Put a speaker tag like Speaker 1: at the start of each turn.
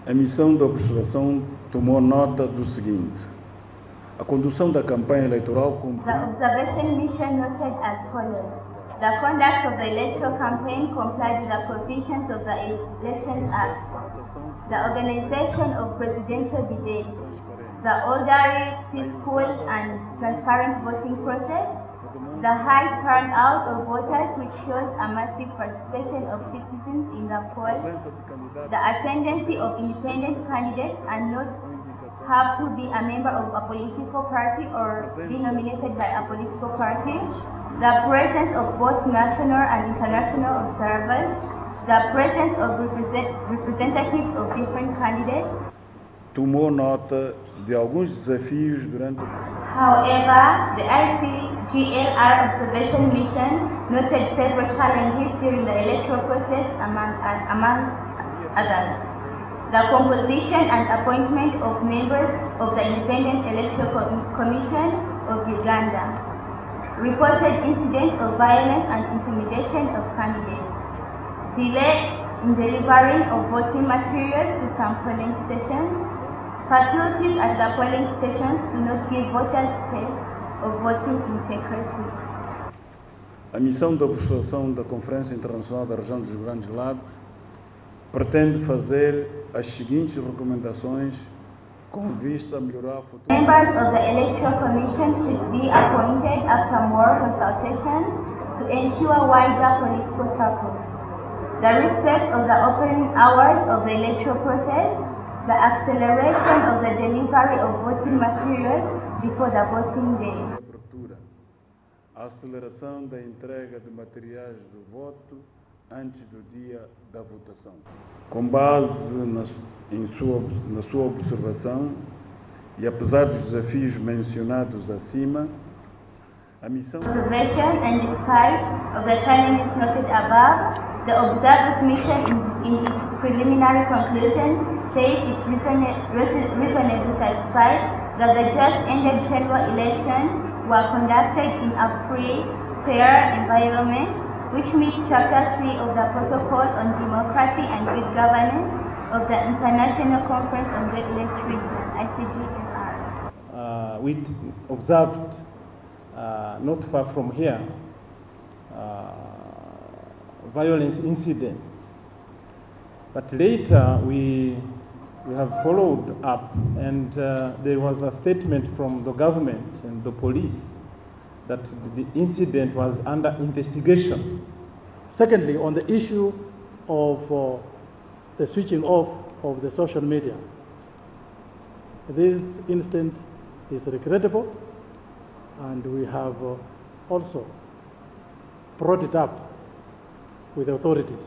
Speaker 1: A missão da observação tomou nota do seguinte: a condução da campanha eleitoral
Speaker 2: The observation mission noted as follows. The conduct of the electoral campaign complied with the provisions of the Elections Act. The organization of presidential debates. The orderly, peaceful, and transparent voting process. The high turnout of voters, which shows a massive participation of citizens in the poll. The ascendancy of independent candidates and not have to be a member of a political party or be nominated by a political party. The presence of both national and international observers. The presence of representatives of different candidates.
Speaker 1: tomou nota de alguns desafios durante.
Speaker 2: However, the ICGLR observation mission noted several challenges during the electoral process among others. The composition and appointment of members of the Independent Electoral Commission of Uganda. Reported incidents of violence and intimidation of candidates. Delay in delivering of voting materials to some polling stations. Facilities at the polling stations do not give voters space of voting integrity.
Speaker 1: A missão de observação da Conferência Internacional da Região dos Grandes Lagos pretende fazer as seguintes recomendações com vista a melhorar o futuro.
Speaker 2: Members of the Electoral Commission should be appointed after more consultation to ensure wider political support. The respect of the opening hours of the electoral process, the acceleration of the delivery of voting materials before the voting day.
Speaker 1: A aceleração da entrega de materiais do voto antes do dia da votação. Com base na sua observação e apesar dos desafios mencionados acima, a missão.
Speaker 2: Observation and despite of the challenges noted above, the observers mission in its preliminary conclusion says it's reasonably satisfied that the just-ended general elections were conducted in a free, fair environment, which meets Chapter 3 of the Protocol on Democracy and Good Governance of the International Conference on Great Lakes Region, ICGLR.
Speaker 3: We observed not far from here violence incident, but later we have followed up, and there was a statement from the government and the police that the incident was under investigation.
Speaker 4: Secondly, on the issue of the switching off of the social media, this instance is regrettable, and we have also brought it up with the authorities.